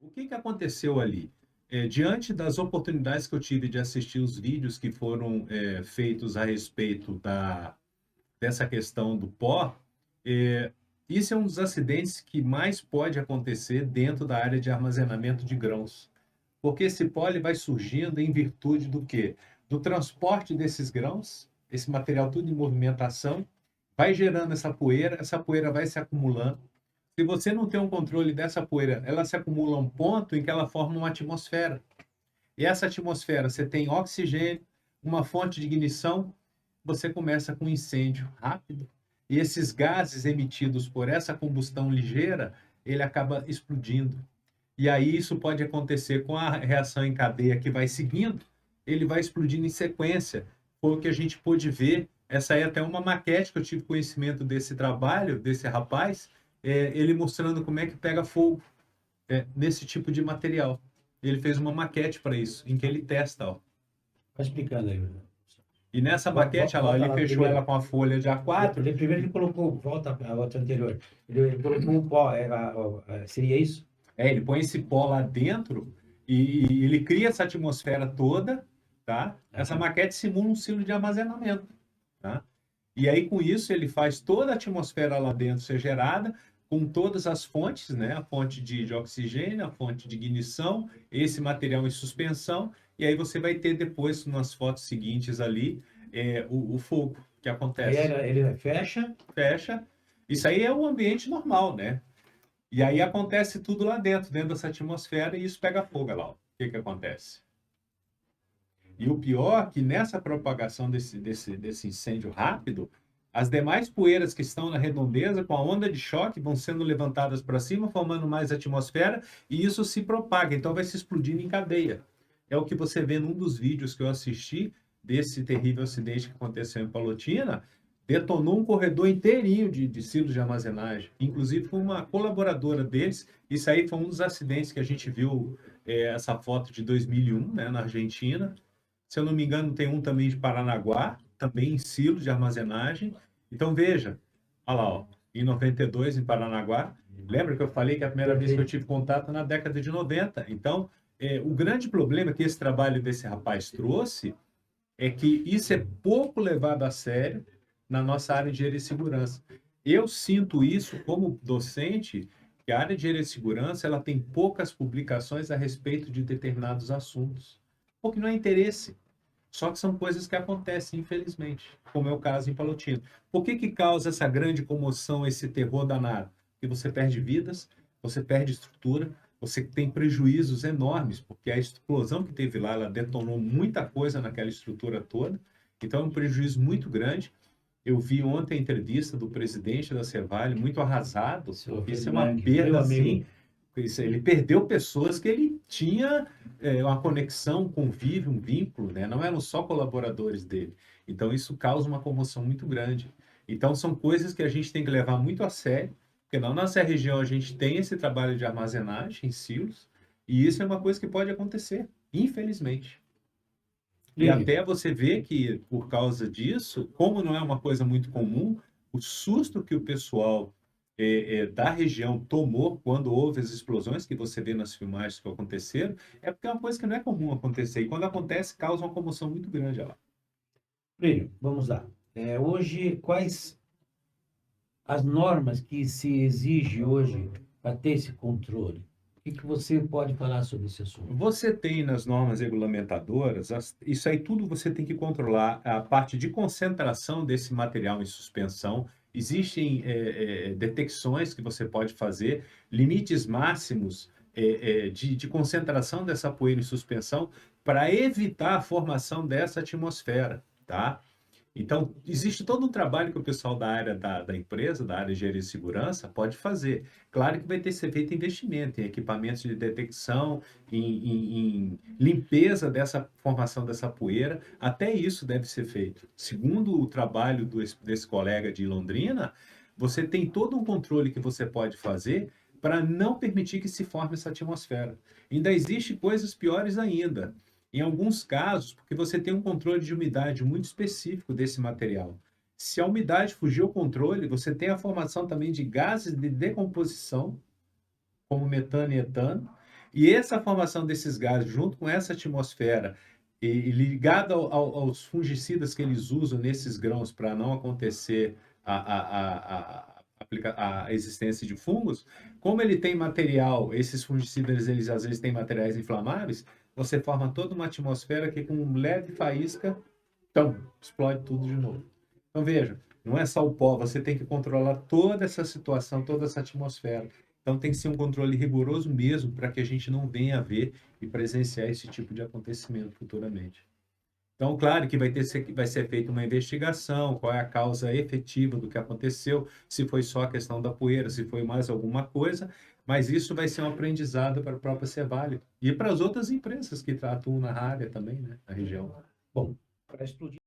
O que que aconteceu ali? Diante das oportunidades que eu tive de assistir os vídeos que foram feitos a respeito dessa questão do pó, eh, isso é um dos acidentes que mais pode acontecer dentro da área de armazenamento de grãos. Porque esse pó ele vai surgindo em virtude do quê? Do transporte desses grãos, esse material tudo em movimentação, vai gerando essa poeira vai se acumulando. Se você não tem um controle dessa poeira, ela se acumula a um ponto em que ela forma uma atmosfera. E essa atmosfera, você tem oxigênio, uma fonte de ignição, você começa com um incêndio rápido. E esses gases emitidos por essa combustão ligeira, ele acaba explodindo. E aí isso pode acontecer com a reação em cadeia que vai seguindo, ele vai explodindo em sequência. Foi o que a gente pôde ver. Essa aí é até uma maquete que eu tive conhecimento desse trabalho, desse rapaz, ele mostrando como é que pega fogo nesse tipo de material. Ele fez uma maquete para isso, em que ele testa. Ó. Vai explicando aí. E nessa maquete, olha lá, Volta ele lá fechou primeiro. ela com a folha de A4. Primeiro ele colocou, volta a outra anterior. Ele colocou o pó, seria isso? Ele põe esse pó lá dentro e ele cria essa atmosfera toda, tá? Essa maquete simula um silo de armazenamento, tá? E aí, com isso, ele faz toda a atmosfera lá dentro ser gerada, com todas as fontes, né? A fonte de oxigênio, a fonte de ignição, esse material em suspensão, e aí você vai ter depois, nas fotos seguintes ali, o fogo que Aí acontece. ele fecha. Fecha. Isso aí é o ambiente normal, né? E aí acontece tudo lá dentro dessa atmosfera, e isso pega fogo, lá. Ó. O que que acontece? E o pior é que nessa propagação desse incêndio rápido, as demais poeiras que estão na redondeza, com a onda de choque, vão sendo levantadas para cima, formando mais atmosfera, e isso se propaga, então vai se explodindo em cadeia. É o que você vê num dos vídeos que eu assisti desse terrível acidente que aconteceu em Palotina, detonou um corredor inteirinho de silos de armazenagem. Inclusive, foi uma colaboradora deles. Isso aí foi um dos acidentes que a gente viu, essa foto de 2001, né, na Argentina. Se eu não me engano, tem um também de Paranaguá, também em silos de armazenagem. Então, veja, olha lá, ó, em 92, em Paranaguá. Lembra que eu falei que a primeira vez que eu tive contato na década de 90? Então, o grande problema que esse trabalho desse rapaz trouxe é que isso é pouco levado a sério na nossa área de engenharia e segurança. Eu sinto isso como docente, que a área de engenharia e segurança ela tem poucas publicações a respeito de determinados assuntos, porque não é interesse. Só que são coisas que acontecem, infelizmente, como é o caso em Palotina. Por que que causa essa grande comoção, esse terror danado? Porque você perde vidas, você perde estrutura, você tem prejuízos enormes, porque a explosão que teve lá, ela detonou muita coisa naquela estrutura toda, então é um prejuízo muito grande. Eu vi ontem a entrevista do presidente da Cevale, muito arrasado, porque isso é uma perda assim. Ele perdeu pessoas que ele tinha uma conexão, um convívio, um vínculo, né? Não eram só colaboradores dele. Então, isso causa uma comoção muito grande. Então, são coisas que a gente tem que levar muito a sério, porque na nossa região a gente tem esse trabalho de armazenagem em silos, e isso é uma coisa que pode acontecer, infelizmente. E até você vê que, por causa disso, como não é uma coisa muito comum, o susto que o pessoal da região tomou quando houve as explosões que você vê nas filmagens que aconteceram, é porque é uma coisa que não é comum acontecer. E quando acontece, causa uma comoção muito grande lá. Plínio, vamos lá. Hoje, quais as normas que se exige hoje para ter esse controle? O que você pode falar sobre esse assunto? Você tem nas normas regulamentadoras, isso aí tudo você tem que controlar, a parte de concentração desse material em suspensão. Existem detecções que você pode fazer, limites máximos de concentração dessa poeira em suspensão para evitar a formação dessa atmosfera, tá? Então, existe todo um trabalho que o pessoal da área da empresa, da área de engenharia e segurança, pode fazer. Claro que vai ter que ser feito investimento em equipamentos de detecção, em limpeza dessa formação dessa poeira. Até isso deve ser feito. Segundo o trabalho desse colega de Londrina, você tem todo um controle que você pode fazer para não permitir que se forme essa atmosfera. Ainda existe coisas piores ainda. Em alguns casos, porque você tem um controle de umidade muito específico desse material. Se a umidade fugir ao controle, você tem a formação também de gases de decomposição, como metano e etano, E essa formação desses gases, junto com essa atmosfera, e ligada aos fungicidas que eles usam nesses grãos para não acontecer a existência de fungos, como ele tem material, esses fungicidas, eles às vezes têm materiais inflamáveis, você forma toda uma atmosfera que com um leve faísca, então, explode tudo de novo. Então, veja, não é só o pó, você tem que controlar toda essa situação, toda essa atmosfera. Então, tem que ser um controle rigoroso mesmo para que a gente não venha a ver e presenciar esse tipo de acontecimento futuramente. Então, claro que vai ser feita uma investigação, qual é a causa efetiva do que aconteceu, se foi só a questão da poeira, se foi mais alguma coisa, mas isso vai ser um aprendizado para a própria Cevalho e para as outras empresas que atuam na área também, né, na região. Bom, para explodir